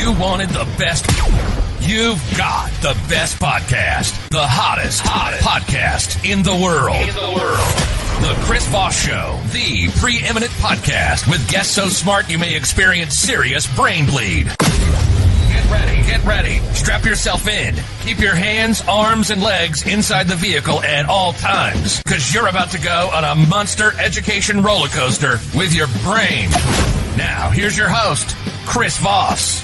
You wanted the best. You've got the best podcast. The hottest podcast in the world. The Chris Voss Show, the preeminent podcast with guests so smart you may experience serious brain bleed. Get ready. Strap yourself in. Keep your hands, arms, and legs inside the vehicle at all times, because you're about to go on a monster education roller coaster with your brain. Now, here's your host, Chris Voss.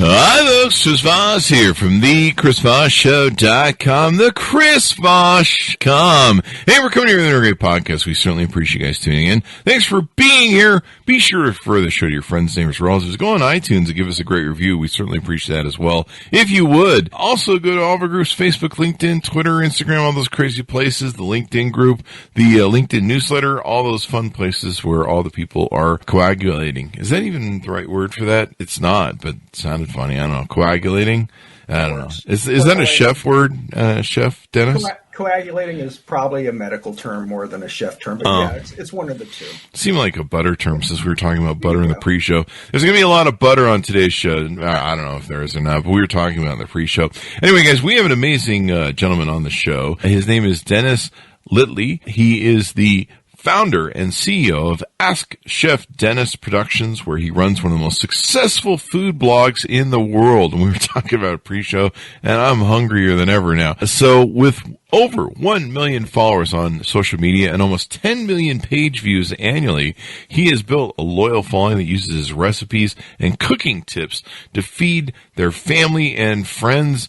Hi folks, Chris Voss here from the ChrisVossShow.com, the ChrisVoss.com. Hey, we're coming here with another great podcast. We certainly appreciate you guys tuning in. Thanks for being here. Be sure to refer the show to your friends, neighbors, relatives. Go on iTunes and give us a great review. We certainly appreciate that as well, if you would. Also, go to all of our groups, Facebook, LinkedIn, Twitter, Instagram, all those crazy places, the LinkedIn group, the LinkedIn newsletter, all those fun places where all the people are coagulating. Is that even the right word for that? It's not, but it sounded funny. I don't know. Coagulating? I don't know. Is that a chef word, Chef Dennis? Coagulating is probably a medical term more than a chef term, but yeah, it's one of the two. Seemed like a butter term since we were talking about butter in the pre-show. There's going to be a lot of butter on today's show. I don't know if there is or not, but we were talking about it in the pre-show. Anyway, guys, we have an amazing gentleman on the show. His name is Dennis Littley. He is the founder and CEO of Ask Chef Dennis Productions, where he runs one of the most successful food blogs in the world. And we were talking about a pre-show, and I'm hungrier than ever now. So with over 1 million followers on social media and almost 10 million page views annually, he has built a loyal following that uses his recipes and cooking tips to feed their family and friends.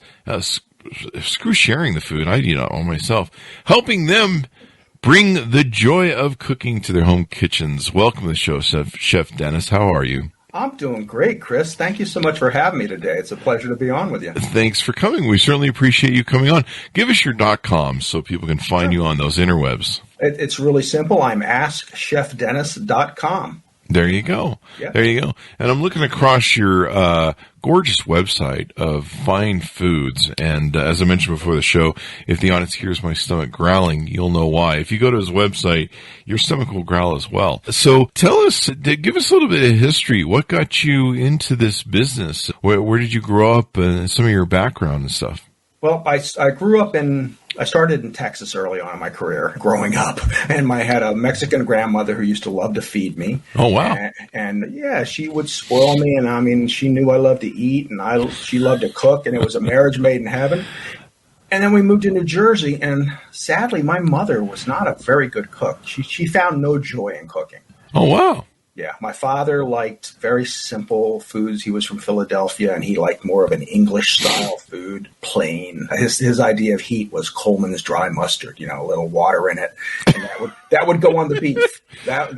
Screw sharing the food. I eat it all myself. Helping them bring the joy of cooking to their home kitchens. Welcome to the show, Chef Dennis. How are you? I'm doing great, Chris. Thank you so much for having me today. It's a pleasure to be on with you. Thanks for coming. We certainly appreciate you coming on. Give us your .com so people can find you on those interwebs. It's really simple. I'm AskChefDennis.com. There you go. Yeah. There you go. And I'm looking across your gorgeous website of fine foods. And as I mentioned before the show, if the audience hears my stomach growling, you'll know why. If you go to his website, your stomach will growl as well. So tell us, give us a little bit of history. What got you into this business? Where did you grow up and some of your background and stuff? Well, I started in Texas early on in my career, growing up, and I had a Mexican grandmother who used to love to feed me. Oh, wow. And yeah, she would spoil me, and I mean, she knew I loved to eat, and she loved to cook, and it was a marriage made in heaven. And then we moved to New Jersey, and sadly, my mother was not a very good cook. She found no joy in cooking. Oh, wow. Yeah, my father liked very simple foods. He was from Philadelphia, and he liked more of an English-style food, plain. His idea of heat was Coleman's dry mustard, a little water in it, and that would go on the beef. That's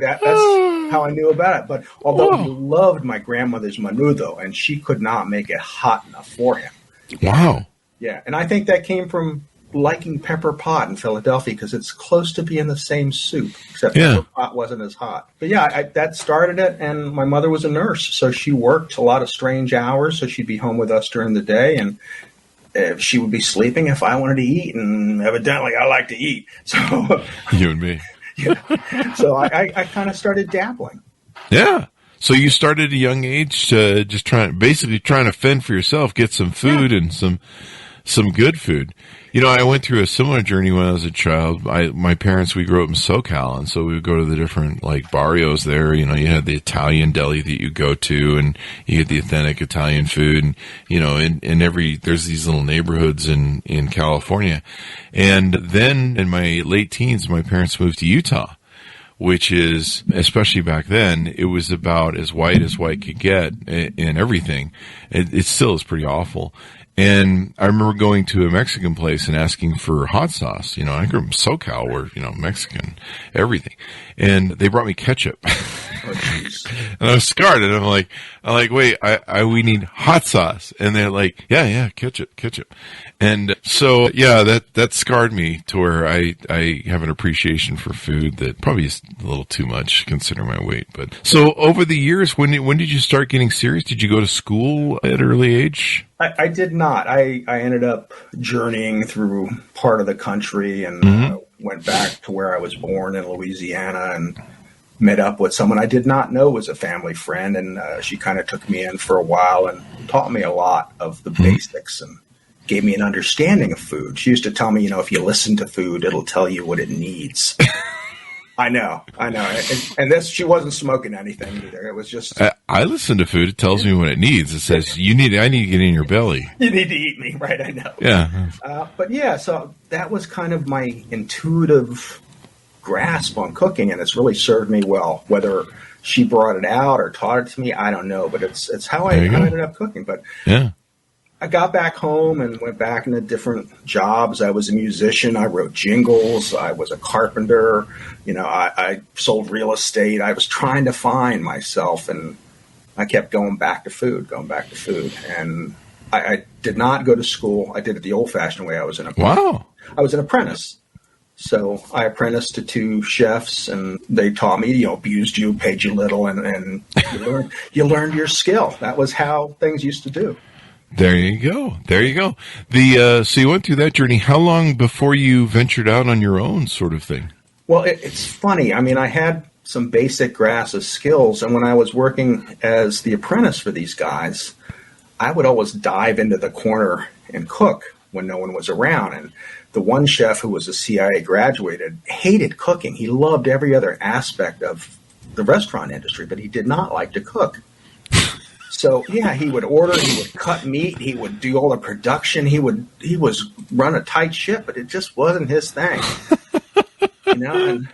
how I knew about it. But although he loved my grandmother's menudo, and she could not make it hot enough for him. Wow. Yeah, and I think that came from liking pepper pot in Philadelphia because it's close to being the same soup, except pepper pot wasn't as hot. But yeah, that started it, and my mother was a nurse, so she worked a lot of strange hours, so she'd be home with us during the day, and she would be sleeping if I wanted to eat, and evidently I like to eat. So you and me. Yeah. So I kind of started dabbling. Yeah. So you started at a young age just trying to fend for yourself, get some food and some good food. I went through a similar journey when I was a child. My parents, we grew up in SoCal, and so we would go to the different barrios there. You had the Italian deli that you go to, and you get the authentic Italian food, and there's these little neighborhoods in California. And then in my late teens, my parents moved to Utah, which is, especially back then, it was about as white could get in everything. It still is pretty awful. And I remember going to a Mexican place and asking for hot sauce. I grew up in SoCal where, Mexican, everything. And they brought me ketchup. Oh, and I was scarred. And I'm like, wait, we need hot sauce. And they're like, yeah, ketchup. And so, yeah, that scarred me to where I have an appreciation for food that probably is a little too much considering my weight. But so over the years, when did you start getting serious? Did you go to school at an early age? I did not. I ended up journeying through part of the country and went back to where I was born in Louisiana and met up with someone I did not know was a family friend, and she kind of took me in for a while and taught me a lot of the basics and gave me an understanding of food. She used to tell me, if you listen to food, it'll tell you what it needs. I know. And this, she wasn't smoking anything either. It was just... I listen to food. It tells me what it needs. It says, I need to get in your belly. You need to eat me, right? I know. Yeah. But yeah, so that was kind of my intuitive grasp on cooking, and it's really served me well. Whether she brought it out or taught it to me, I don't know. But it's how I ended up cooking. But yeah. I got back home and went back into different jobs. I was a musician. I wrote jingles. I was a carpenter. I sold real estate. I was trying to find myself, and I kept going back to food. And I did not go to school. I did it the old-fashioned way. I was an apprentice. Wow. I was an apprentice. So I apprenticed to 2 chefs, and they taught me, abused you, paid you little, and you learned your skill. That was how things used to do. There you go. So you went through that journey. How long before you ventured out on your own sort of thing? Well, it's funny. I mean, I had some basic grasp of skills, and when I was working as the apprentice for these guys, I would always dive into the corner and cook when no one was around. And the one chef who was a CIA graduated hated cooking. He loved every other aspect of the restaurant industry, but he did not like to cook. So yeah, he would order, he would cut meat, he would do all the production, he was run a tight ship, but it just wasn't his thing. And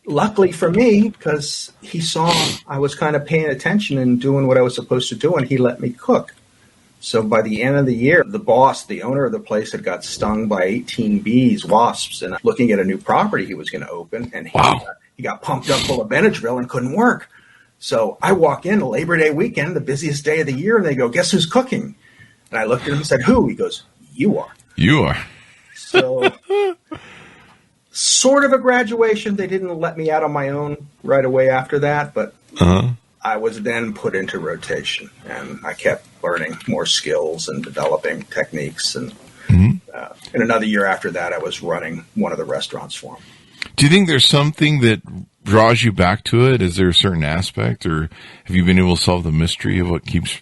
luckily for me, because he saw I was kind of paying attention and doing what I was supposed to do, and he let me cook. So by the end of the year, the boss, the owner of the place, had got stung by 18 bees, wasps, and looking at a new property he was going to open, and he got pumped up full of Benadryl and couldn't work. So I walk in Labor Day weekend, the busiest day of the year, and they go, "Guess who's cooking?" And I looked at him and said, "Who?" He goes, "You are." You are. So sort of a graduation. They didn't let me out on my own right away after that, but I was then put into rotation, and I kept learning more skills and developing techniques. And in another year after that, I was running one of the restaurants for him. Do you think there's something that draws you back to it? Is there a certain aspect, or have you been able to solve the mystery of what keeps,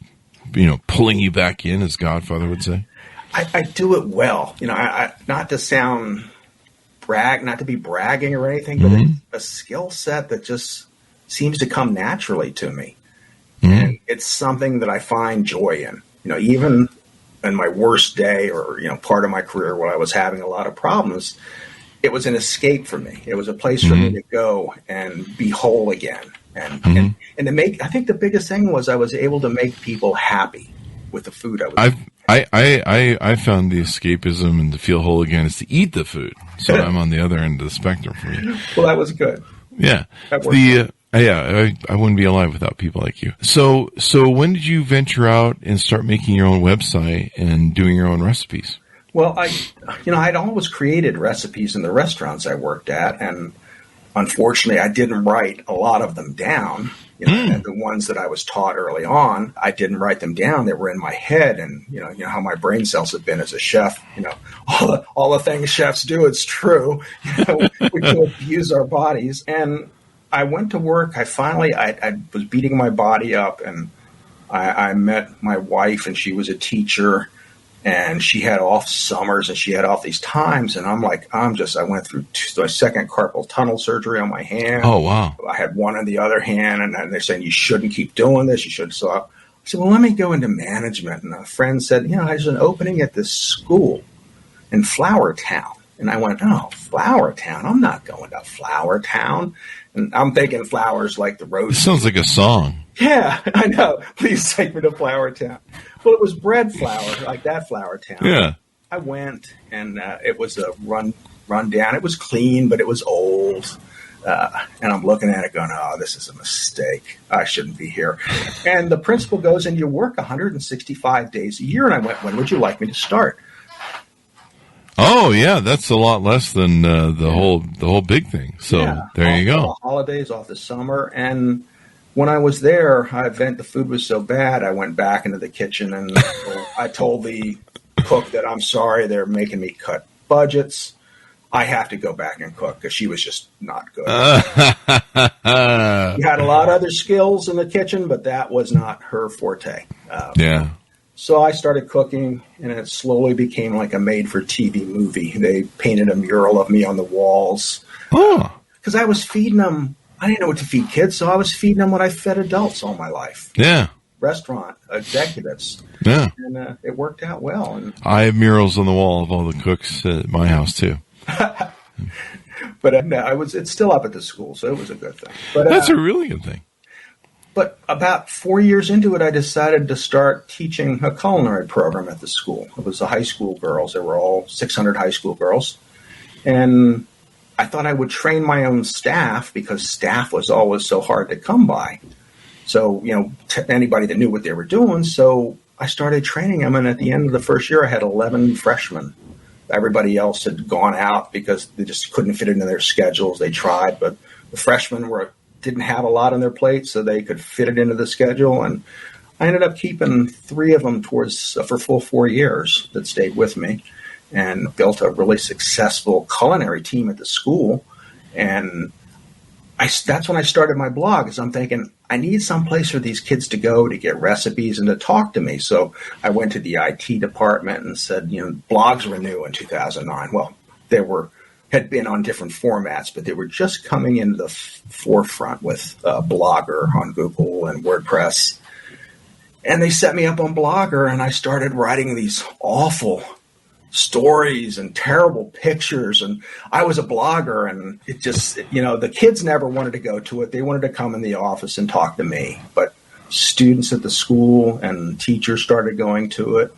pulling you back in, as Godfather would say? I do it well. I not to sound not to be bragging or anything, but it's a skill set that just seems to come naturally to me. And it's something that I find joy in. Even in my worst day or, part of my career where I was having a lot of problems, it was an escape for me. It was a place for me to go and be whole again. And to make, I think the biggest thing was I was able to make people happy with the food I was eating. I found the escapism and to feel whole again is to eat the food. So I'm on the other end of the spectrum for you. Well, that was good. Yeah. I wouldn't be alive without people like you. So when did you venture out and start making your own website and doing your own recipes? Well, I'd always created recipes in the restaurants I worked at, and unfortunately, I didn't write a lot of them down. And the ones that I was taught early on, I didn't write them down. They were in my head, and you know how my brain cells have been as a chef. All the things chefs do, it's true. We can abuse our bodies. And I went to work. I was beating my body up, and I met my wife, and she was a teacher. And she had off summers and she had off these times. And I went through my second carpal tunnel surgery on my hand. Oh, wow. I had one on the other hand. And they're saying, you shouldn't keep doing this. You should. So I said, well, let me go into management. And a friend said, there's an opening at this school in Flower Town. And I went, oh, Flower Town. I'm not going to Flower Town. And I'm thinking flowers like the roses. It sounds like a song. Yeah, I know. Please take me to Flower Town. Well, it was bread flour, like that Flower Town. Yeah. I went, and it was a run down. It was clean, but it was old. And I'm looking at it going, oh, this is a mistake. I shouldn't be here. And the principal goes, and you work 165 days a year. And I went, when would you like me to start? Oh, yeah, that's a lot less than the whole big thing. So there you go. Holidays, off the summer. And when I was there, the food was so bad, I went back into the kitchen and I told the cook that I'm sorry, they're making me cut budgets. I have to go back and cook because she was just not good. She had a lot of other skills in the kitchen, but that was not her forte. Yeah. So I started cooking, and it slowly became like a made-for-TV movie. They painted a mural of me on the walls. Oh. Because I was feeding them. I didn't know what to feed kids, so I was feeding them what I fed adults all my life. Yeah. Restaurant executives. Yeah. And it worked out well. And I have murals on the wall of all the cooks at my house, too. But it's still up at the school, so it was a good thing. But that's a really good thing. But about 4 years into it, I decided to start teaching a culinary program at the school. It was the high school girls. There were all 600 high school girls. And I thought I would train my own staff because staff was always so hard to come by. So, anybody that knew what they were doing. So I started training them. And at the end of the first year, I had 11 freshmen. Everybody else had gone out because they just couldn't fit into their schedules. They tried, but the freshmen didn't have a lot on their plate, so they could fit it into the schedule. And I ended up keeping 3 of them for full 4 years that stayed with me, and built a really successful culinary team at the school. And that's when I started my blog, because I'm thinking, I need some place for these kids to go to get recipes and to talk to me. So I went to the IT department and said, blogs were new in 2009. Well, had been on different formats, but they were just coming into the forefront with Blogger on Google and WordPress. And they set me up on Blogger, and I started writing these awful stories and terrible pictures. And I was a blogger, and it just, the kids never wanted to go to it. They wanted to come in the office and talk to me. But students at the school and teachers started going to it.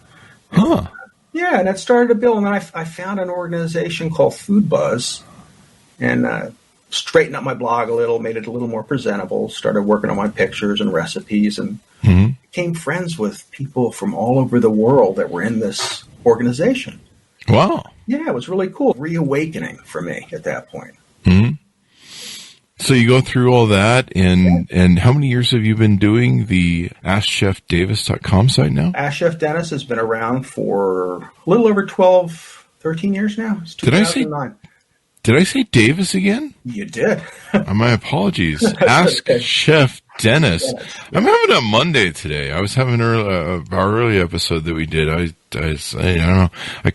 Huh. Yeah, and it started to build. And then I found an organization called Food Buzz, and straightened up my blog a little, made it a little more presentable, started working on my pictures and recipes, and became friends with people from all over the world that were in this organization. Wow. Yeah, it was really cool. Reawakening for me at that point. Mm-hmm. So you go through all that, and how many years have you been doing the AskChefDavis.com site now? Ask Chef Dennis has been around for a little over 12, 13 years now. It's 2009. Did I say Davis again? You did. My apologies. Ask Chef Dennis. I'm having a Monday today. I was having our early episode that we did. I don't know. I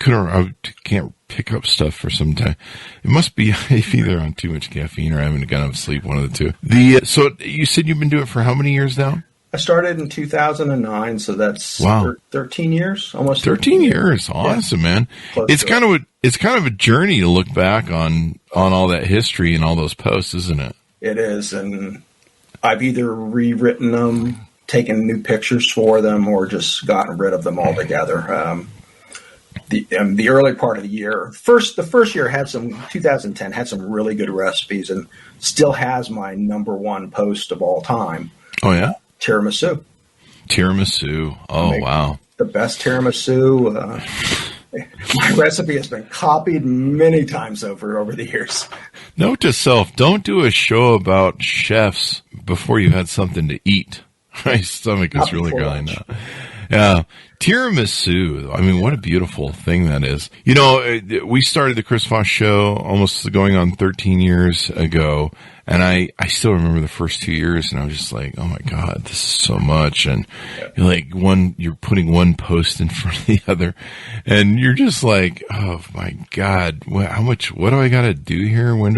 can't pick up stuff for some time. It must be either on too much caffeine or I haven't gotten enough sleep, one of the two. So you said you've been doing it for how many years now? I started in 2009, so that's 13 years, almost 13 years. Awesome, man. It's kind of a journey to look back on all that history and all those posts, isn't it? It is, and I've either rewritten them, taken new pictures for them, or just gotten rid of them altogether. The early part of the year, the first year 2010 had some really good recipes, and still has my number one post of all time. Oh yeah. Tiramisu. Oh, wow. The best tiramisu. My recipe has been copied many times over the years. Note to self, don't do a show about chefs before you've had something to eat. My stomach is really growling now. Yeah. Tiramisu. I mean, what a beautiful thing that is. We started the Chris Voss show almost going on 13 years ago. And I still remember the first 2 years, and I was just like, oh my God, this is so much. And you're putting one post in front of the other, and you're just like, oh my God, what do I got to do here? When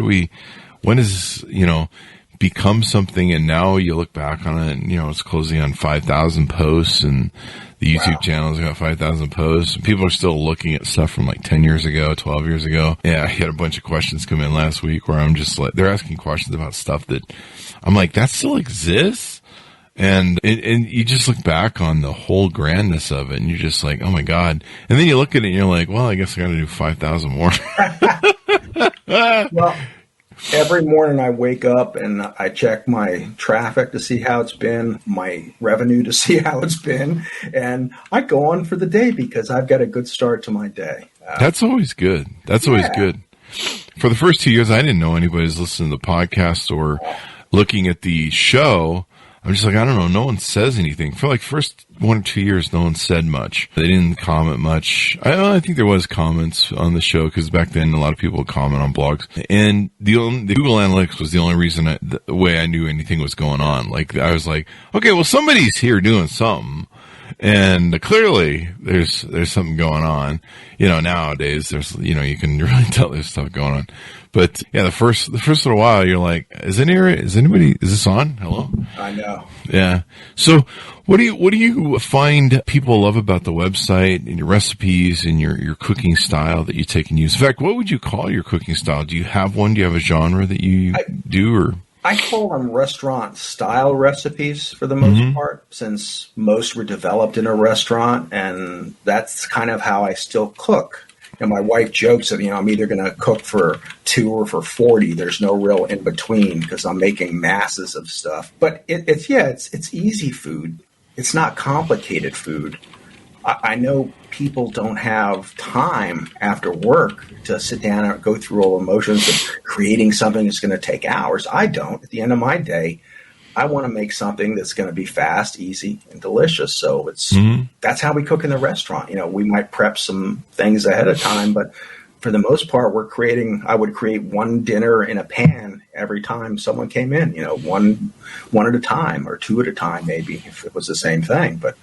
does become something? And now you look back on it, and, it's closing on 5,000 posts, and the YouTube channel's got 5,000 posts. And people are still looking at stuff from like 10 years ago, 12 years ago. Yeah, I had a bunch of questions come in last week where I'm just like, they're asking questions about stuff that I'm like, that still exists? And you just look back on the whole grandness of it, and you're just like, oh my God. And then you look at it and you're like, well, I guess I got to do 5,000 more. Well, every morning I wake up and I check my traffic to see how it's been, my revenue to see how it's been, and I go on for the day because I've got a good start to my day. That's always good. Always good. For the first 2 years, I didn't know anybody was listening to the podcast or looking at the show. I'm just like, I don't know. No one says anything. For like first 1 or 2 years, no one said much. They didn't comment much. I think there was comments on the show because back then a lot of people would comment on blogs. And the Google Analytics was the only reason the way I knew anything was going on. Like I was like, okay, well somebody's here doing something. And clearly there's something going on. Nowadays you can really tell there's stuff going on. But yeah, the first little while you're like, is this on? Hello? I know. Yeah. So what do you find people love about the website and your recipes and your cooking style that you take and use? In fact, what would you call your cooking style? Do you have one? Do you have a genre that you do or? I call them restaurant-style recipes for the most part, since most were developed in a restaurant, and that's kind of how I still cook. And my wife jokes that, I'm either going to cook for 2 or for 40. There's no real in-between because I'm making masses of stuff. But it's easy food. It's not complicated food. I know people don't have time after work to sit down and go through all the motions of creating something that's going to take hours. I don't. At the end of my day, I want to make something that's going to be fast, easy, and delicious. So that's how we cook in the restaurant. We might prep some things ahead of time, but for the most part, I would create one dinner in a pan every time someone came in, one at a time or 2 at a time, maybe, if it was the same thing. But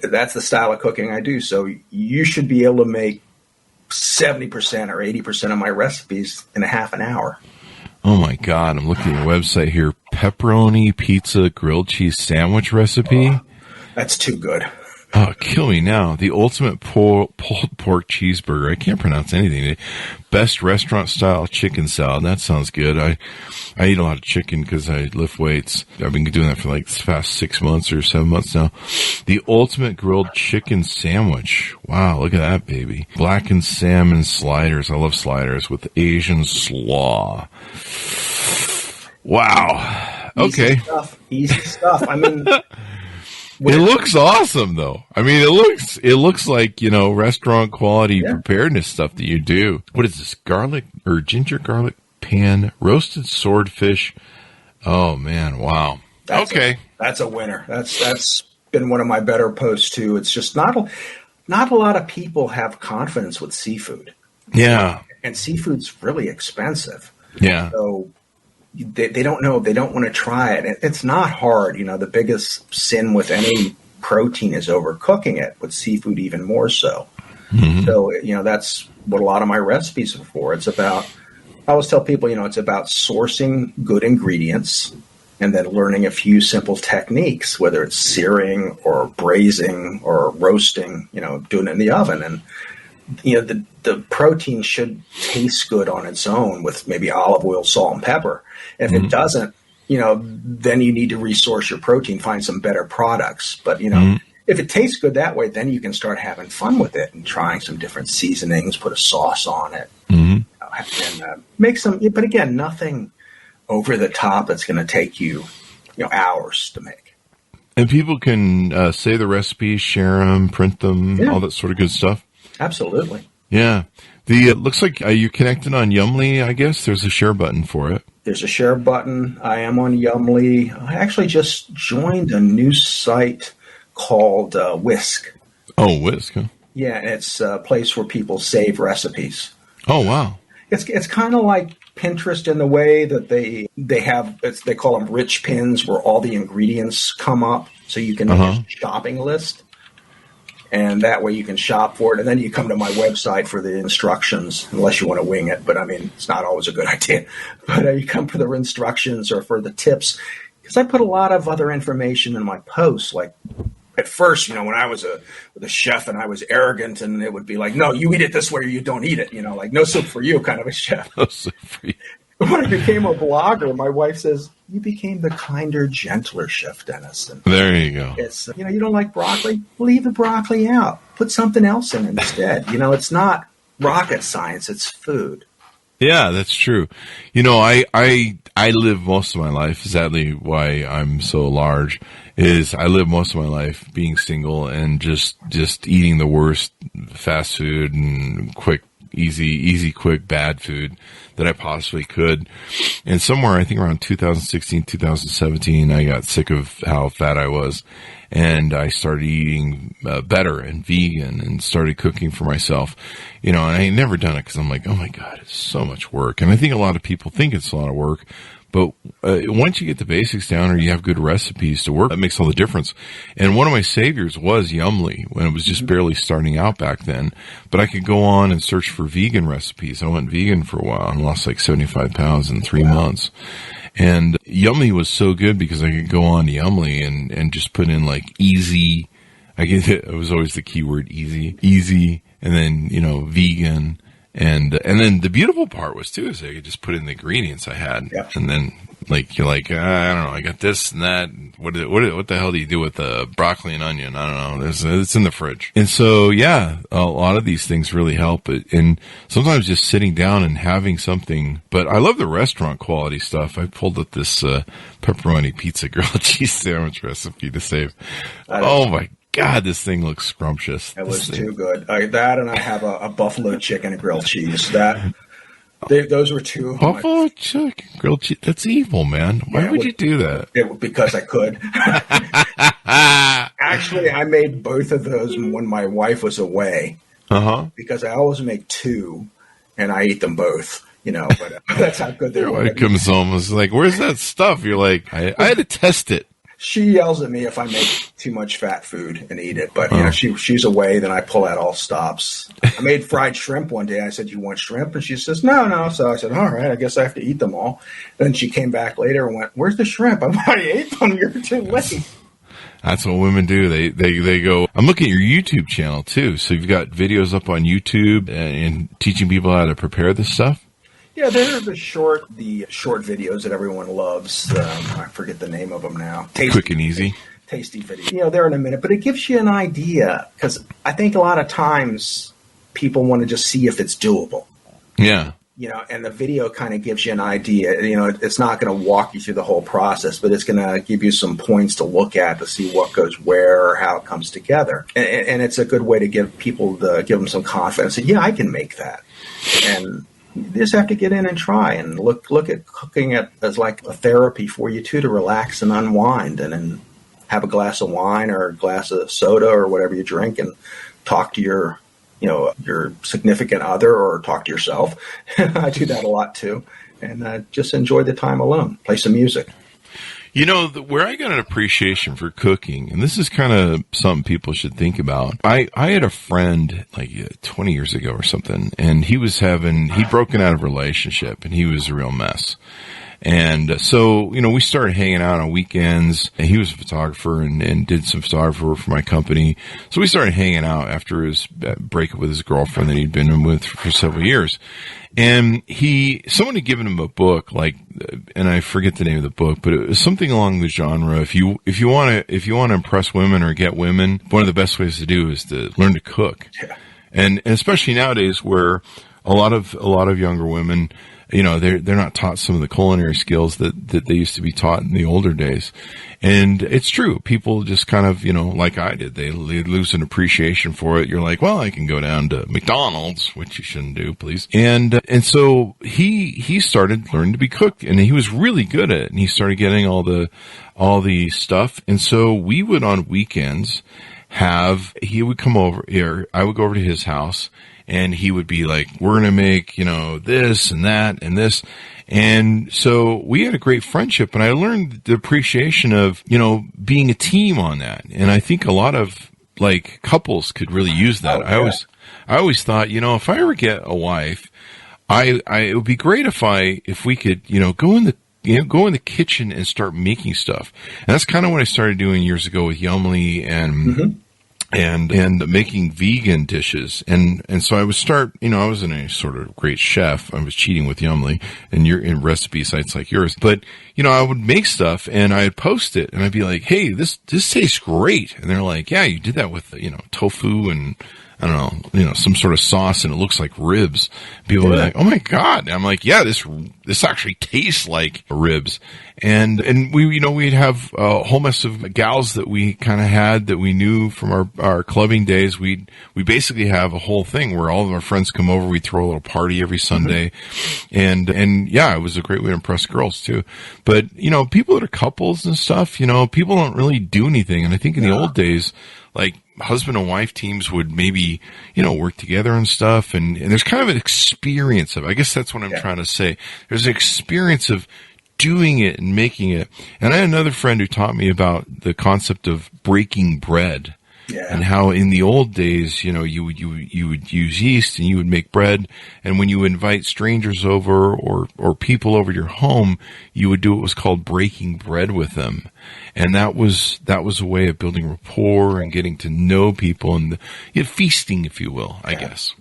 that's the style of cooking I do. So you should be able to make 70% or 80% of my recipes in a half an hour. Oh my God. I'm looking at your website here. Pepperoni pizza grilled cheese sandwich recipe. Oh, that's too good. Oh, kill me now. The ultimate pulled pork cheeseburger. I can't pronounce anything. Best restaurant style chicken salad. That sounds good. I eat a lot of chicken because I lift weights. I've been doing that for like the past 6 months or 7 months now. The ultimate grilled chicken sandwich. Wow, look at that, baby. Blackened salmon sliders. I love sliders with Asian slaw. Wow. Okay. Easy stuff. I mean... It looks awesome, though. I mean, it looks like, restaurant quality preparedness stuff that you do. What is this? Garlic or ginger garlic pan roasted swordfish. Oh man, wow. That's a winner. That's been one of my better posts too. It's just not a lot of people have confidence with seafood. Yeah, and seafood's really expensive. Yeah, so. They don't know. They don't want to try it. It's not hard. The biggest sin with any protein is overcooking it, with seafood even more so. Mm-hmm. So, that's what a lot of my recipes are for. I always tell people, it's about sourcing good ingredients and then learning a few simple techniques, whether it's searing or braising or roasting, doing it in the oven. And, the protein should taste good on its own with maybe olive oil, salt, and pepper. If it doesn't, then you need to resource your protein, find some better products. But, if it tastes good that way, then you can start having fun with it and trying some different seasonings, put a sauce on it, and make some. But again, nothing over the top that's going to take you, hours to make. And people can say the recipes, share them, print them, all that sort of good stuff. Absolutely. Yeah. It looks like you're connected on Yumly, I guess. There's a share button for it. There's a share button. I am on Yumly. I actually just joined a new site called Whisk. Oh, Whisk, huh? Yeah, it's a place where people save recipes. Oh, wow. It's kind of like Pinterest in the way that they call them rich pins, where all the ingredients come up so you can make a shopping list. And that way you can shop for it. And then you come to my website for the instructions, unless you want to wing it. But, I mean, it's not always a good idea. But you come for the instructions or for the tips. Because I put a lot of other information in my posts. Like, at first, when I was a chef and I was arrogant, and it would be like, no, you eat it this way or you don't eat it. Like, no soup for you kind of a chef. No soup for you. When I became a blogger, my wife says, you became the kinder, gentler Chef Dennis. And there you go. It's, you don't like broccoli? Leave the broccoli out. Put something else in instead. It's not rocket science. It's food. Yeah, that's true. I live most of my life, sadly why I'm so large, is I live most of my life being single and just eating the worst fast food and quick easy, quick, bad food that I possibly could. And somewhere, I think around 2016, 2017, I got sick of how fat I was. And I started eating better and vegan and started cooking for myself, and I had never done it because I'm like, oh my God, it's so much work. And I think a lot of people think it's a lot of work, but once you get the basics down or you have good recipes to work, that makes all the difference. And one of my saviors was Yumly when it was just barely starting out back then. But I could go on and search for vegan recipes. I went vegan for a while and lost like 75 pounds in 3 months. And Yumly was so good because I could go on to Yumly and just put in like easy. It was always the keyword easy, and then, vegan. And then the beautiful part was too, is I could just put in the ingredients I had. Yeah. And then you're like, I don't know, I got this and that. What the hell do you do with the broccoli and onion? I don't know. It's in the fridge. And so, yeah, a lot of these things really help. And sometimes just sitting down and having something, but I love the restaurant quality stuff. I pulled up this, pepperoni pizza grilled cheese sandwich recipe to save. Oh my God, this thing looks scrumptious. It was too good. That, and I have a buffalo chicken grilled cheese. Those were two. Buffalo chicken grilled cheese. That's evil, man. Why would you do that? Because I could. Actually, I made both of those when my wife was away. Because I always make two, and I eat them both. But that's how good they were. When it comes home, it's like, where's that stuff? You're like, I had to test it. She yells at me if I make too much fat food and eat it. But, she's away, then I pull out all stops. I made fried shrimp one day. I said, you want shrimp? And she says, no. So I said, all right, I guess I have to eat them all. Then she came back later and went, where's the shrimp? I've already ate them. You're too late. That's what women do. They go, I'm looking at your YouTube channel, too. So you've got videos up on YouTube and teaching people how to prepare this stuff? Yeah, they're the short videos that everyone loves. I forget the name of them now. Quick and easy. Tasty video. They're in a minute, but it gives you an idea, because I think a lot of times people want to just see if it's doable. Yeah. And the video kind of gives you an idea. It's not going to walk you through the whole process, but it's going to give you some points to look at to see what goes where or how it comes together. And it's a good way to give them some confidence. Yeah, I can make that. And you just have to get in and try and look at cooking as like a therapy for you too, to relax and unwind, and then have a glass of wine or a glass of soda or whatever you drink and talk to your significant other or talk to yourself. I do that a lot too, and just enjoy the time alone. Play some music. Where I got an appreciation for cooking, and this is kind of something people should think about. I had a friend like 20 years ago or something, and he'd broken out of a relationship, and he was a real mess. And so, we started hanging out on weekends, and he was a photographer and did some photography work for my company. So we started hanging out after his breakup with his girlfriend that he'd been with for several years. And someone had given him a book, and I forget the name of the book, but it was something along the genre. If you want to impress women or get women, one of the best ways to do is to learn to cook. Yeah. And especially nowadays where a lot of younger women, they're not taught some of the culinary skills that they used to be taught in the older days. And it's true. People just kind of, like I did, they lose an appreciation for it. You're like, well, I can go down to McDonald's, which you shouldn't do, please. And so he started learning to be cooked, and he was really good at it. And he started getting all the stuff. And so we would on weekends he would come over here. I would go over to his house, and he would be like, we're going to make, this and that and this. And so we had a great friendship, and I learned the appreciation of, being a team on that. And I think a lot of couples could really use that. Oh, yeah. I always thought, if I ever get a wife, it would be great if we could, go in the kitchen and start making stuff. And that's kind of what I started doing years ago with Yumly and making vegan dishes. And so I would start, I wasn't a sort of great chef. I was cheating with Yumly and in recipe sites like yours. But, I would make stuff and I'd post it and I'd be like, hey, this tastes great. And they're like, yeah, you did that with, tofu and I don't know, some sort of sauce, and it looks like ribs. People are like, oh my God. And I'm like, yeah, this actually tastes like ribs. And we, we'd have a whole mess of gals that we kind of had that we knew from our clubbing days. We basically have a whole thing where all of our friends come over. We throw a little party every Sunday. And yeah, it was a great way to impress girls too. But, people that are couples and stuff, people don't really do anything. And I think in the old days, like husband and wife teams would maybe, work together and stuff. And there's kind of an experience of, I guess that's what I'm trying to say. There's an experience of doing it and making it. And I had another friend who taught me about the concept of breaking bread. Yeah. And how in the old days, you would use yeast and you would make bread. And when you invite strangers over or people over your home, you would do what was called breaking bread with them. And that was a way of building rapport and getting to know people and feasting, if you will, I guess.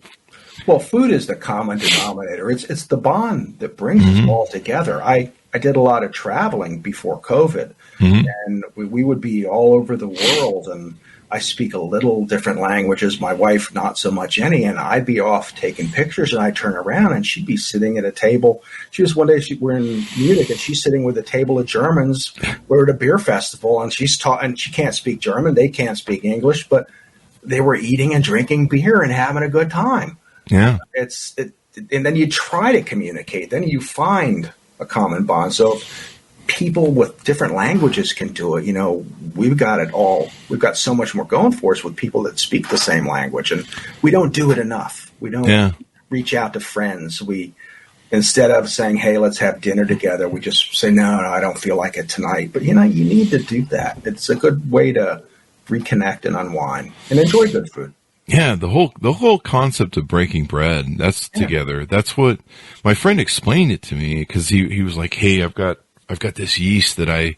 Well, food is the common denominator. It's the bond that brings us all together. I did a lot of traveling before COVID, and we would be all over the world, and I speak a little different languages. My wife, not so much any, and I'd be off taking pictures, and I'd turn around, and she'd be sitting at a table. One day we're in Munich, and she's sitting with a table of Germans. We're at a beer festival, and she's taught, and she can't speak German. They can't speak English, but they were eating and drinking beer and having a good time. Yeah, and then you try to communicate. Then you find a common bond. So people with different languages can do it. We've got it all. We've got so much more going for us with people that speak the same language, and we don't do it enough. We don't reach out to friends. Instead of saying, "Hey, let's have dinner together," we just say, "No, I don't feel like it tonight." But you need to do that. It's a good way to reconnect and unwind and enjoy good food. Yeah, the whole concept of breaking bread, that's together. That's what my friend explained it to me, because he was like, "Hey, I've got this yeast that I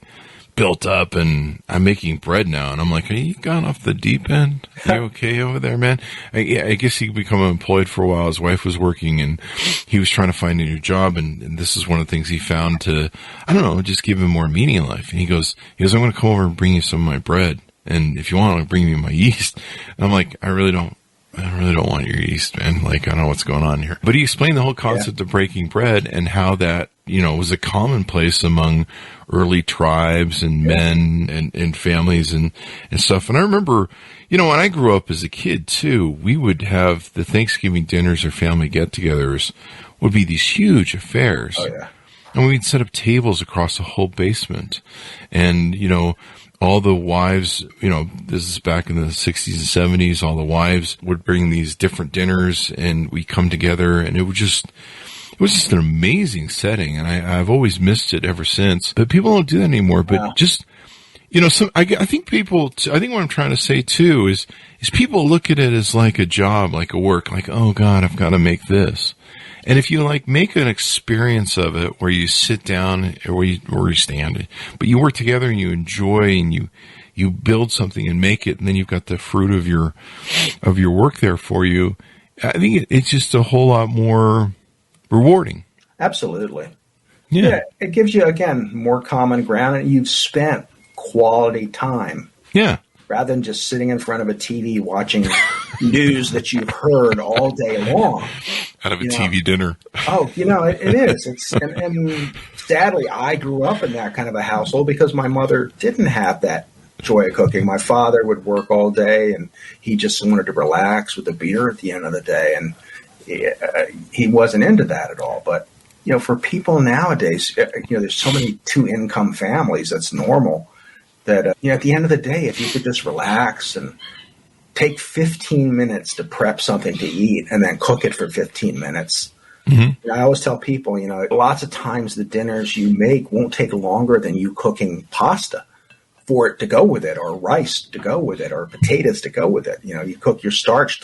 built up and I'm making bread now." And I'm like, "Are you gone off the deep end? Are you okay over there, man?" I guess he became employed for a while. His wife was working and he was trying to find a new job. And this is one of the things he found to, I don't know, just give him more meaning in life. And he goes, "I'm going to come over and bring you some of my bread. And if you want, I'll bring you my yeast." And I'm like, I really don't want your yeast, man. Like, I don't know what's going on here. But he explained the whole concept of breaking bread and how that, was a commonplace among early tribes and men and families and stuff. And I remember, when I grew up as a kid too, we would have the Thanksgiving dinners or family get-togethers would be these huge affairs. Oh, yeah. And we'd set up tables across the whole basement. And, all the wives, this is back in the 60s and 70s, all the wives would bring these different dinners and we come together, and it was just an amazing setting. And I've always missed it ever since, but people don't do that anymore. But I think what I'm trying to say too is people look at it as like a job, like a work, like, "Oh God, I've got to make this." And if you make an experience of it where you sit down or you stand, but you work together and you enjoy and you build something and make it, and then you've got the fruit of your work there for you, I think it's just a whole lot more rewarding. Absolutely. Yeah. It gives you, again, more common ground, and you've spent quality time. Yeah. Rather than just sitting in front of a TV watching news that you've heard all day long. Out of a TV dinner. Oh, it is. And sadly, I grew up in that kind of a household because my mother didn't have that joy of cooking. My father would work all day, and he just wanted to relax with a beer at the end of the day, and he wasn't into that at all. But for people nowadays, there's so many two-income families. That's normal. That at the end of the day, if you could just relax and take 15 minutes to prep something to eat and then cook it for 15 minutes. Mm-hmm. I always tell people, lots of times the dinners you make won't take longer than you cooking pasta for it to go with it, or rice to go with it, or potatoes to go with it. You cook your starch,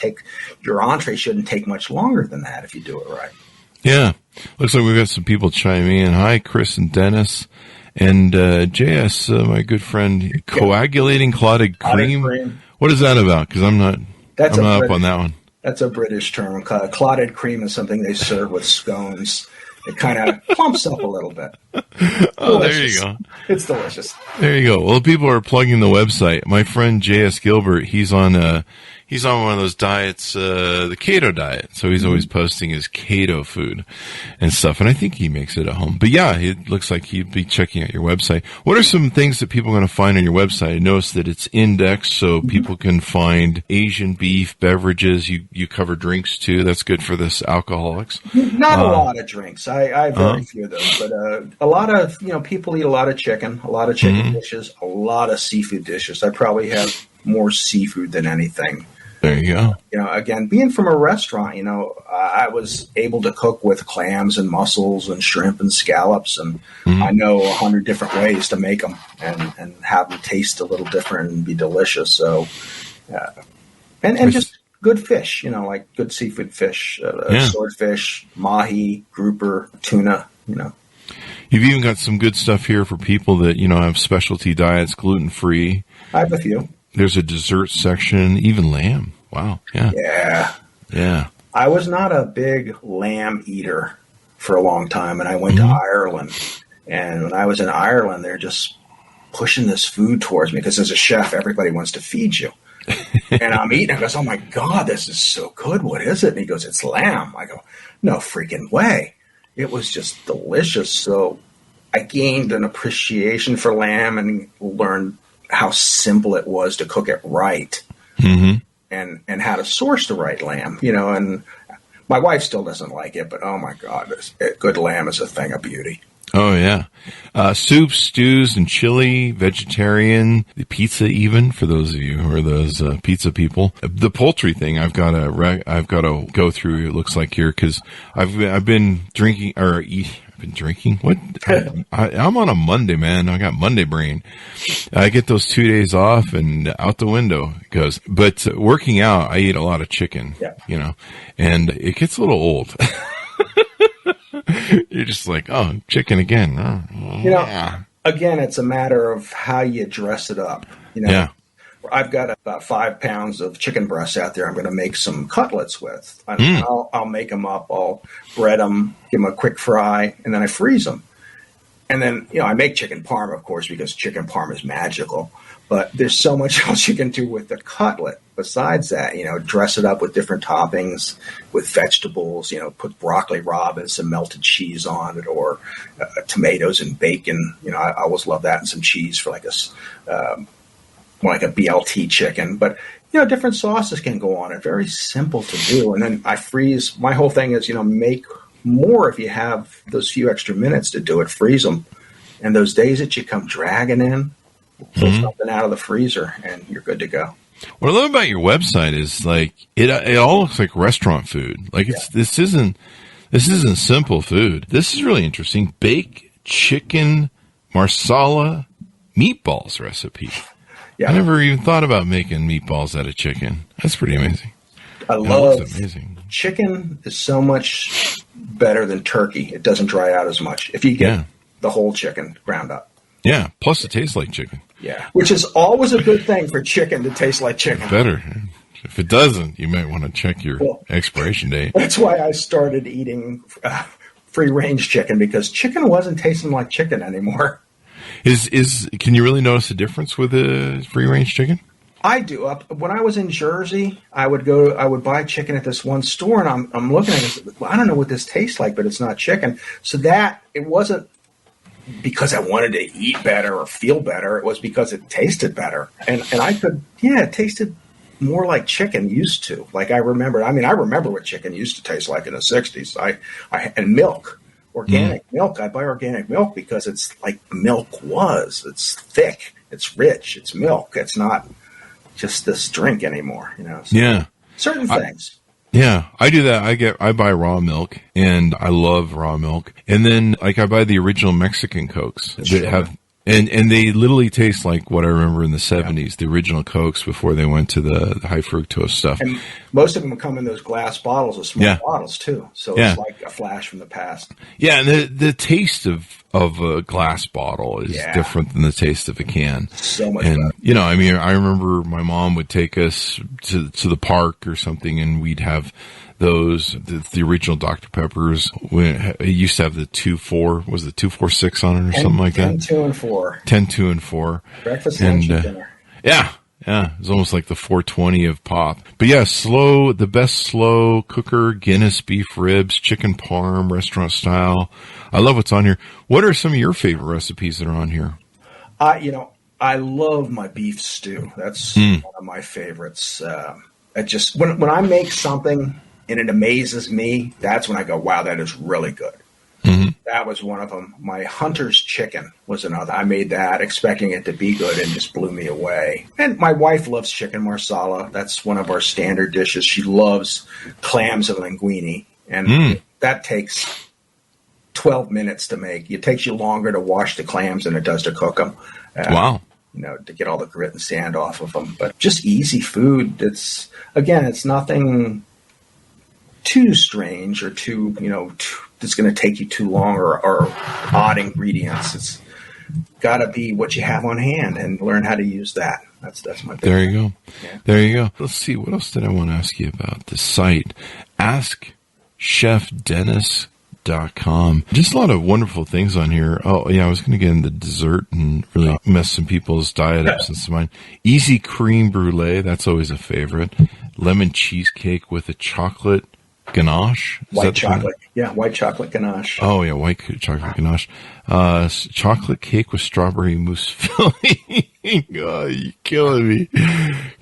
your entree shouldn't take much longer than that if you do it right. Yeah. Looks like we've got some people chiming in. Hi, Chris and Dennis. And JS, my good friend, coagulating clotted cream. What is that about? Because I'm not up on that one. That's a British term. Clotted cream is something they serve with scones. It kind of plumps up a little bit. Oh, there you go. It's delicious. There you go. Well, people are plugging the website. My friend J.S. Gilbert, he's on one of those diets, the keto diet. So he's always posting his keto food and stuff. And I think he makes it at home. But yeah, it looks like he'd be checking out your website. What are some things that people are going to find on your website? I noticed that it's indexed so people can find Asian beef, beverages. You cover drinks too. That's good for this alcoholics. Not a lot of drinks. I have very few of those, but a lot of, people eat a lot of chicken dishes, a lot of seafood dishes. I probably have more seafood than anything. There you go. Again, being from a restaurant, I was able to cook with clams and mussels and shrimp and scallops, and I know 100 different ways to make them and have them taste a little different and be delicious. So, and just good fish, like good seafood fish, swordfish, mahi, grouper, tuna, You've even got some good stuff here for people that, have specialty diets, gluten-free. I have a few. There's a dessert section, even lamb. Wow. Yeah. Yeah. I was not a big lamb eater for a long time, and I went to Ireland. And when I was in Ireland, they're just pushing this food towards me because as a chef, everybody wants to feed you. And I'm eating. I goes, oh, my God, this is so good. What is it? And he goes, it's lamb. I go, no freaking way. It was just delicious. So I gained an appreciation for lamb and learned how simple it was to cook it right and how to source the right lamb, and my wife still doesn't like it, but oh my God, good lamb is a thing of beauty. Oh yeah. Soups, stews, and chili, vegetarian, the pizza even for those of you who are those pizza people. The poultry thing I've got to go through. It looks like here because I've been drinking or been drinking. What? I'm on a Monday, man. I got Monday brain. I get those 2 days off and out the window it goes. But working out, I eat a lot of chicken, and it gets a little old. You're just like, oh, chicken again. Again, it's a matter of how you dress it up. Yeah. I've got about 5 pounds of chicken breasts out there I'm going to make some cutlets with. I'll make them up. I'll bread them, give them a quick fry, and then I freeze them. And then, I make chicken parm, of course, because chicken parm is magical. But there's so much else you can do with the cutlet besides that. Dress it up with different toppings, with vegetables, put broccoli rabe and some melted cheese on it, or tomatoes and bacon. I always love that, and some cheese for like a BLT chicken. But, different sauces can go on it. Very simple to do. And then I freeze. My whole thing is, make more if you have those few extra minutes to do it. Freeze them. And those days that you come dragging in, pull something out of the freezer, and you're good to go. What I love about your website is like it all looks like restaurant food. Like this isn't simple food. This is really interesting. Baked chicken marsala meatballs recipe. Yeah. I never even thought about making meatballs out of chicken. That's pretty amazing. I love amazing. Chicken is so much better than turkey. It doesn't dry out as much if you get the whole chicken ground up. Yeah, plus it tastes like chicken. Yeah, which is always a good thing for chicken to taste like chicken. Better. If it doesn't, you might want to check your expiration date. That's why I started eating free-range chicken, because chicken wasn't tasting like chicken anymore. Can you really notice a difference with a free-range chicken? I do. When I was in Jersey, I would buy chicken at this one store, and I'm looking at it. I don't know what this tastes like, but it's not chicken. So that it wasn't because I wanted to eat better or feel better. It was because it tasted better. And I could, it tasted more like chicken used to. Like I remember what chicken used to taste like in the 60s. And milk, organic milk. I buy organic milk because it's like milk was. It's thick. It's rich. It's milk. It's not just this drink anymore, So certain things. I do that. I buy raw milk, and I love raw milk. And then, I buy the original Mexican Cokes that have, and they literally taste like what I remember in the 70s, the original Cokes before they went to the high fructose stuff. And most of them come in those glass bottles, or small bottles too. So it's like a flash from the past. Yeah, and the taste of a glass bottle is different than the taste of a can. So much better. I remember my mom would take us to the park or something, and we'd have those, the original Dr. Peppers. It used to have the 2-4, was it 2-4-6 on it or something like 10, that? 2, and 4. 10, 2, and 4. Breakfast, lunch, and dinner. Yeah. Yeah, it's almost like the 420 of pop. But yeah, the best slow cooker, Guinness beef ribs, chicken parm, restaurant style. I love what's on here. What are some of your favorite recipes that are on here? I love my beef stew. That's one of my favorites. When I make something and it amazes me, that's when I go, wow, that is really good. Mm-hmm. That was one of them. My Hunter's chicken was another. I made that expecting it to be good and just blew me away. And my wife loves chicken marsala. That's one of our standard dishes. She loves clams and linguine. And that takes 12 minutes to make. It takes you longer to wash the clams than it does to cook them. Wow. To get all the grit and sand off of them. But just easy food. It's nothing too strange or too, that's going to take you too long or odd ingredients. It's got to be what you have on hand and learn how to use that. That's my big There you thing. go. Yeah. There you go. Let's see. What else did I want to ask you about? The site, AskChefDennis.com. Just a lot of wonderful things on here. Oh, yeah, I was going to get into dessert and really mess some people's diet up since mine. Easy cream brulee. That's always a favorite. Lemon cheesecake with a chocolate ganache. White chocolate. Yeah, white chocolate ganache. Oh, yeah, white chocolate ganache. Chocolate cake with strawberry mousse filling. Oh, you're killing me.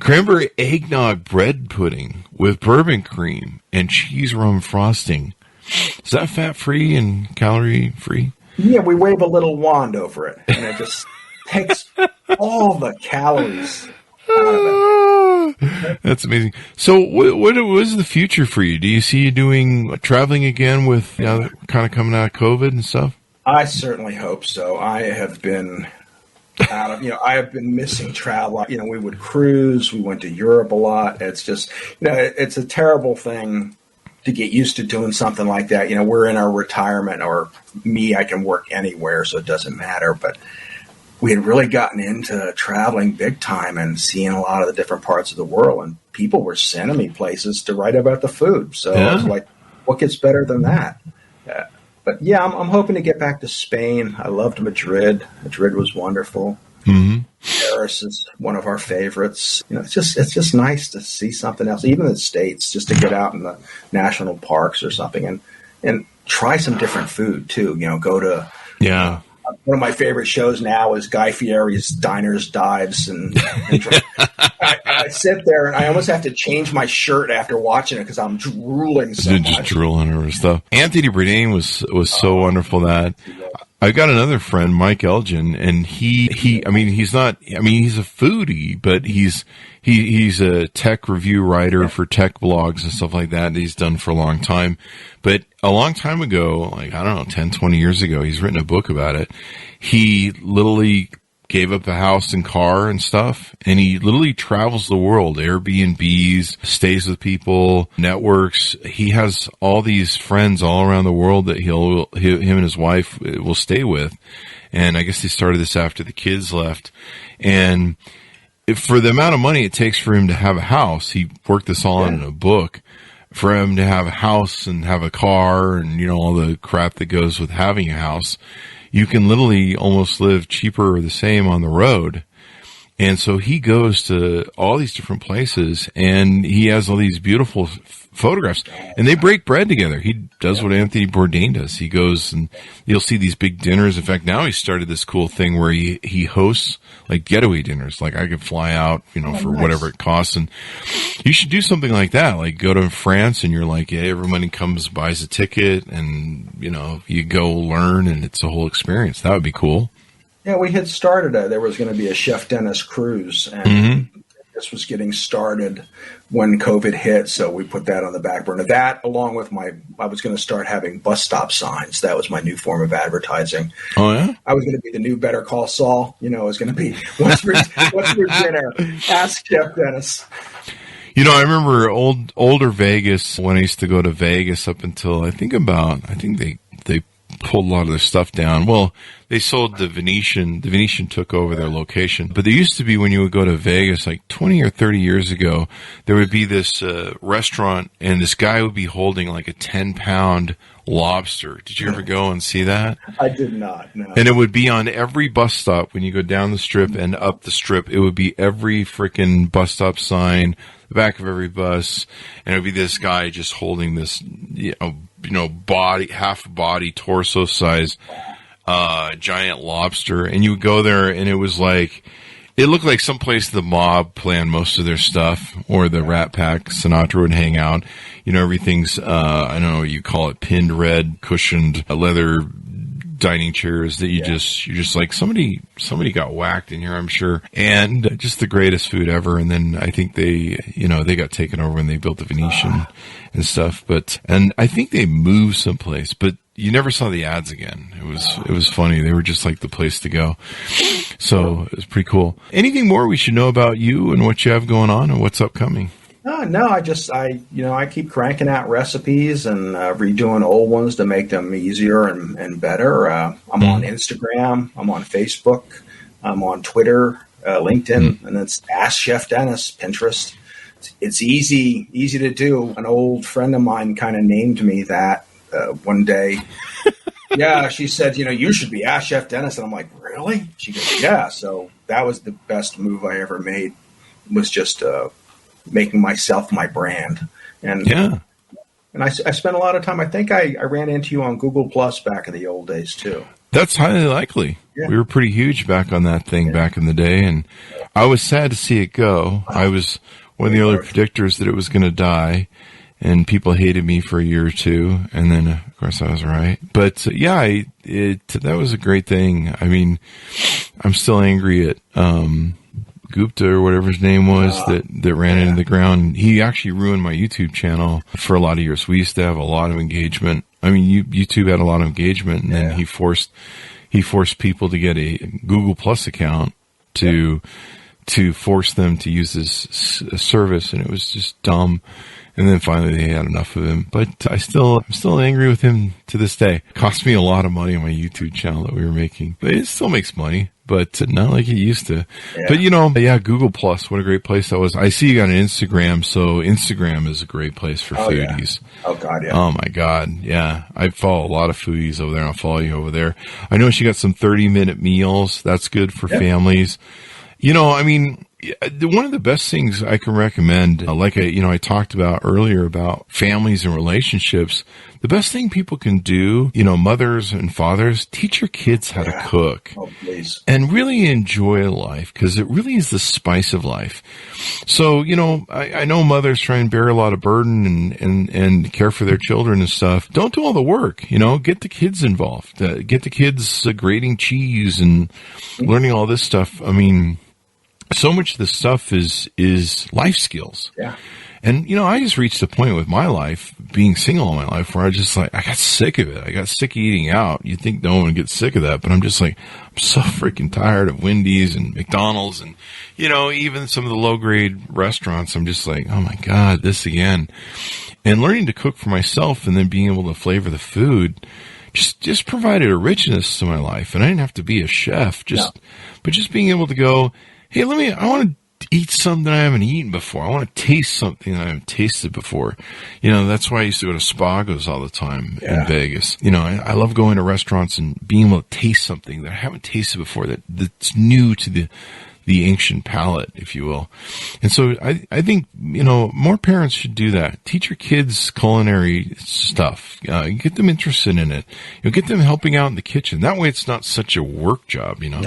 Cranberry eggnog bread pudding with bourbon cream and cheese rum frosting. Is that fat-free and calorie-free? Yeah, we wave a little wand over it, and it just takes all the calories out of it. That's amazing. So what is the future for you? Do you see you doing traveling again with kind of coming out of COVID and stuff? I certainly hope so. I have been I have been missing travel. We would cruise. We went to Europe a lot. It's just, it's a terrible thing to get used to doing something like that. We're in our retirement, or me, I can work anywhere, so it doesn't matter. But we had really gotten into traveling big time and seeing a lot of the different parts of the world, and people were sending me places to write about the food. So I was like, what gets better than that? But yeah, I'm hoping to get back to Spain. I loved Madrid. Madrid was wonderful. Mm-hmm. Paris is one of our favorites. It's just nice to see something else, even in the States, just to get out in the national parks or something and try some different food too. Go to one of my favorite shows now is Guy Fieri's Diners, Dives, and I sit there and I almost have to change my shirt after watching it because I'm drooling so much. Just drooling over stuff. Anthony Bourdain was so wonderful that I got another friend, Mike Elgin, and he's a foodie, but he's a tech review writer for tech blogs and stuff like that he's done for a long time. But a long time ago, 10, 20 years ago, he's written a book about it. He literally gave up the house and car and stuff, and he literally travels the world, Airbnbs, stays with people, networks. He has all these friends all around the world that him and his wife will stay with. And I guess they started this after the kids left. And for the amount of money it takes for him to have a house, he worked this all out in a book. For him to have a house and have a car and, all the crap that goes with having a house, you can literally almost live cheaper or the same on the road. And so he goes to all these different places and he has all these beautiful photographs, and they break bread together. He does what Anthony Bourdain does. He goes and you'll see these big dinners. In fact, now he started this cool thing where he hosts like getaway dinners. Like I could fly out, for whatever it costs. And you should do something like that. Like go to France and you're like, yeah, everybody comes, buys a ticket and, you go learn and it's a whole experience. That would be cool. Yeah, we had started there was going to be a Chef Dennis cruise, and this was getting started when COVID hit, so we put that on the back burner. That, along with I was going to start having bus stop signs. That was my new form of advertising. Oh, yeah? I was going to be the new Better Call Saul. It was going to be, what's for dinner? Ask Chef Dennis. I remember older Vegas, when I used to go to Vegas up until, I think they pulled a lot of their stuff down. Well, they sold the Venetian. The Venetian took over their location. But there used to be, when you would go to Vegas, like 20 or 30 years ago, there would be this restaurant, and this guy would be holding like a 10-pound lobster. Did you ever go and see that? I did not, no. And it would be on every bus stop when you go down the strip and up the strip. It would be every freaking bus stop sign, the back of every bus, and it would be this guy just holding this, body, half body, torso size, giant lobster. And you would go there, and it was like, it looked like someplace the mob planned most of their stuff, or the Rat Pack, Sinatra would hang out. Everything's, I don't know, you call it pinned red, cushioned leather dining chairs that you're just like, somebody got whacked in here, I'm sure. And just the greatest food ever. And then I think they got taken over when they built the Venetian and stuff. And I think they moved someplace, but you never saw the ads again. It was funny. They were just like the place to go. So it was pretty cool. Anything more we should know about you and what you have going on and what's upcoming? No, I keep cranking out recipes and redoing old ones to make them easier and better. I'm on Instagram. I'm on Facebook. I'm on Twitter, LinkedIn, and it's Ask Chef Dennis, Pinterest. It's easy to do. An old friend of mine kind of named me that one day. Yeah, she said, you should be Ask Chef Dennis. And I'm like, really? She goes, yeah. So that was the best move I ever made, was just making myself my brand. And I spent a lot of time. I think I ran into you on Google Plus back in the old days too. That's highly likely. Yeah. We were pretty huge back on that thing back in the day, and I was sad to see it go. I was one of the early predictors that it was going to die, and people hated me for a year or two, and then of course I was right. But that was a great thing. I mean, I'm still angry at Gupta or whatever his name was that ran into the ground. He actually ruined my YouTube channel for a lot of years. We used to have a lot of engagement. I mean, YouTube had a lot of engagement, and then he forced people to get a Google Plus account to force them to use this service, and it was just dumb. And then finally they had enough of him. But I'm still angry with him to this day. It cost me a lot of money on my YouTube channel that we were making. But it still makes money, but not like it used to. Yeah. But Google Plus, what a great place that was. I see you got an Instagram, so Instagram is a great place for foodies. Yeah. Oh, God, yeah. Oh, my God, yeah. I follow a lot of foodies over there. I'll follow you over there. I know she got some 30-minute meals. That's good for families. One of the best things I can recommend, like I talked about earlier about families and relationships, the best thing people can do, mothers and fathers, teach your kids how to cook. Oh, please. And really enjoy life, because it really is the spice of life. So, I know mothers try and bear a lot of burden and care for their children and stuff. Don't do all the work, get the kids involved, get the kids grating cheese and learning all this stuff. I mean, so much of the stuff is life skills. Yeah. And, I just reached a point with my life, being single all my life, where I just I got sick of it. I got sick of eating out. You'd think no one would get sick of that, but I'm just I'm so freaking tired of Wendy's and McDonald's and, even some of the low-grade restaurants. I'm just like, oh my God, this again. And learning to cook for myself and then being able to flavor the food just provided a richness to my life. And I didn't have to be a chef, but just being able to go, hey, I want to eat something that I haven't eaten before. I want to taste something that I haven't tasted before. That's why I used to go to Spagos all the time in Vegas. I love going to restaurants and being able to taste something that I haven't tasted before, that's new to the ancient palate, if you will. And so I think, more parents should do that. Teach your kids culinary stuff. Get them interested in it. Get them helping out in the kitchen. That way it's not such a work job, Yeah.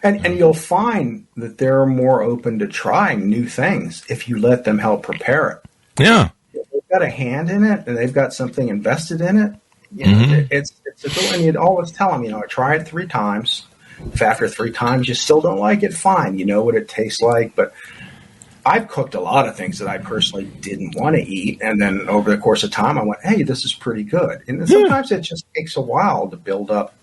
And you'll find that they're more open to trying new things if you let them help prepare it. Yeah. If they've got a hand in it and they've got something invested in it, it's a tool. And you'd always tell them, try it 3 times. If after 3 times you still don't like it, fine. You know what it tastes like. But I've cooked a lot of things that I personally didn't want to eat. And then over the course of time, I went, hey, this is pretty good. And sometimes it just takes a while to build up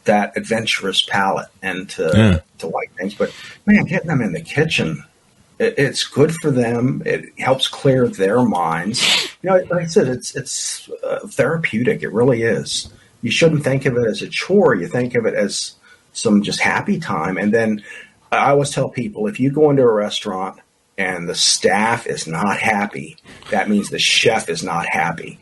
that adventurous palate and to like things. But man, getting them in the kitchen, it's good for them. It helps clear their minds. Like I said, it's therapeutic. It really is. you shouldn't think of it as a chore. You think of it as some just happy time. And then I always tell people, if you go into a restaurant and the staff is not happy, that means the chef is not happy.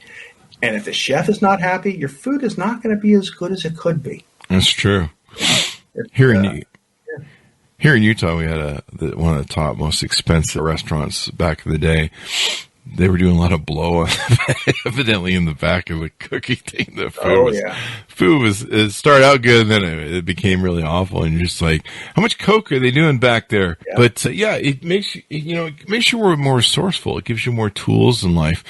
And if the chef is not happy, your food is not going to be as good as it could be. That's true. Here in Utah, we had one of the top, most expensive restaurants back in the day. They were doing a lot of blow evidently in the back of the cookie thing. The food it started out good, and then it became really awful. And you're just like, how much Coke are they doing back there? Yeah. But it makes you, it makes you more resourceful. It gives you more tools in life.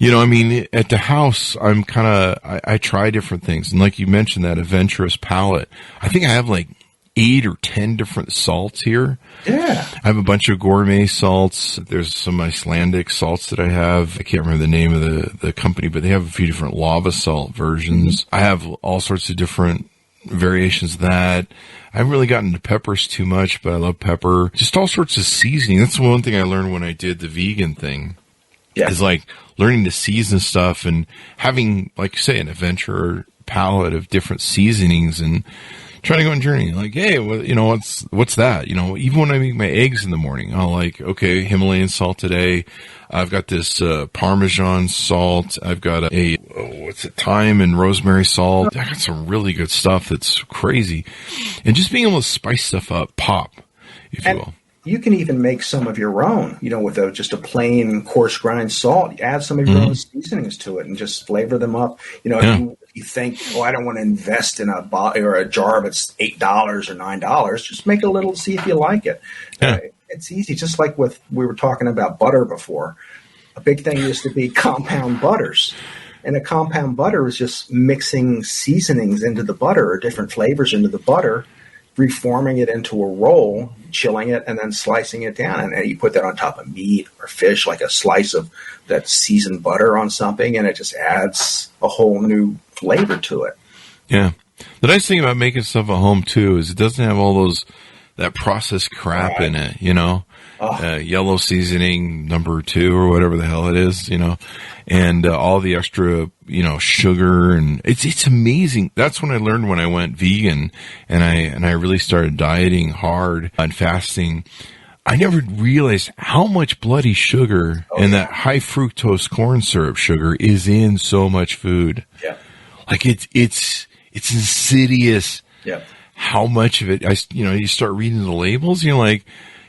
I mean, at the house, I try different things. And like you mentioned, that adventurous palate, I think I have like 8 or 10 different salts here. Yeah. I have a bunch of gourmet salts. There's some Icelandic salts that I have. I can't remember the name of the company, but they have a few different lava salt versions. I have all sorts of different variations of that. I haven't really gotten into peppers too much, but I love pepper. Just all sorts of seasoning. That's one thing I learned when I did the vegan thing. Yeah. Is like learning to season stuff and having, like you say, an adventure palette of different seasonings and trying to go on a journey. Like, hey, what's that? Even when I make my eggs in the morning, I'll like, okay, Himalayan salt today. I've got this Parmesan salt. I've got thyme and rosemary salt. I got some really good stuff that's crazy. And just being able to spice stuff up, pop, if you will. You can even make some of your own, with just a plain coarse grind salt. Add some of your own seasonings to it and just flavor them up. If you think, I don't want to invest in a bottle or a jar that's $8 or $9, just make a little, see if you like it. Yeah. It's easy. Just like we were talking about butter before. A big thing used to be compound butters. And a compound butter is just mixing seasonings into the butter or different flavors into the butter, reforming it into a roll, chilling it, and then slicing it down. And you put that on top of meat or fish, like a slice of that seasoned butter on something, and it just adds a whole new flavor to it. Yeah. The nice thing about making stuff at home, too, is it doesn't have all that processed crap in it, yellow seasoning number 2 or whatever the hell it is, and all the extra, sugar, and it's amazing. That's when I learned when I went vegan and I really started dieting hard and fasting. I never realized how much bloody sugar and that high fructose corn syrup sugar is in so much food. Yeah. Like it's insidious. Yeah. How much of it, you start reading the labels, you're like,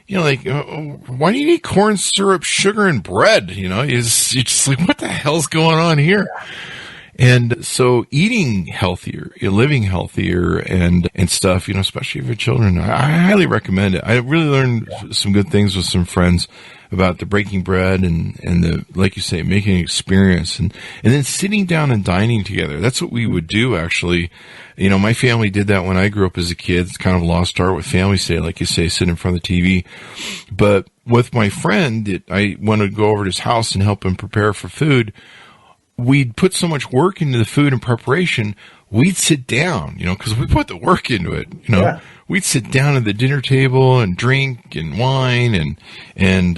why do you need corn syrup, sugar, and bread? You're just like, what the hell's going on here? Yeah. And so eating healthier, living healthier and stuff, especially for children, I highly recommend it. I really learned some good things with some friends about the breaking bread and the, like you say, making an experience and then sitting down and dining together. That's what we would do, actually. My family did that when I grew up as a kid. It's kind of a lost art with family stay, like you say, sit in front of the TV. But with my friend, I wanted to go over to his house and help him prepare for food. We'd put so much work into the food and preparation, we'd sit down, because we put the work into it, We'd sit down at the dinner table and drink and wine and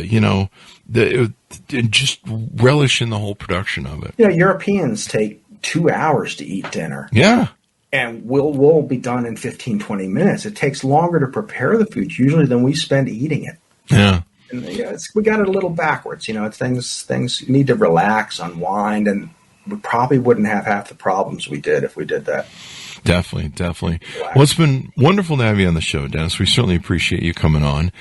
just relish in the whole production of it. Europeans take 2 hours to eat dinner. Yeah. And we'll be done in 15, 20 minutes. It takes longer to prepare the food usually than we spend eating it. Yeah. And we got it a little backwards. Things need to relax, unwind, and we probably wouldn't have half the problems we did if we did that. Definitely. Relax. Well, it's been wonderful to have you on the show, Dennis. We certainly appreciate you coming on.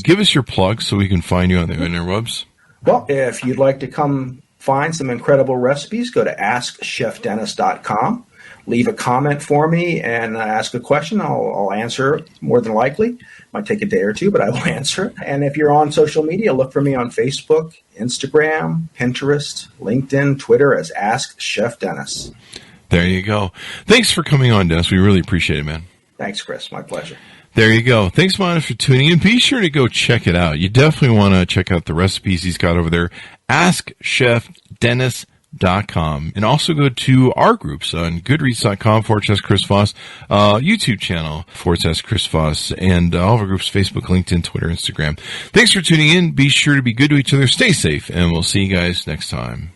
Give us your plug so we can find you on the interwebs. Well, if you'd like to come find some incredible recipes, go to AskChefDennis.com. Leave a comment for me and ask a question. I'll answer it more than likely. Might take a day or two, but I will answer it. And if you're on social media, look for me on Facebook, Instagram, Pinterest, LinkedIn, Twitter as Ask Chef Dennis. There you go. Thanks for coming on, Dennis. We really appreciate it, man. Thanks, Chris. My pleasure. There you go. Thanks, Monica, for tuning in. Be sure to go check it out. You definitely want to check out the recipes he's got over there. AskChefDennis.com. And also go to our groups on goodreads.com/Chris Voss, YouTube channel /Chris Voss, and all of our groups, Facebook, LinkedIn, Twitter, Instagram. Thanks for tuning in. Be sure to be good to each other. Stay safe, and we'll see you guys next time.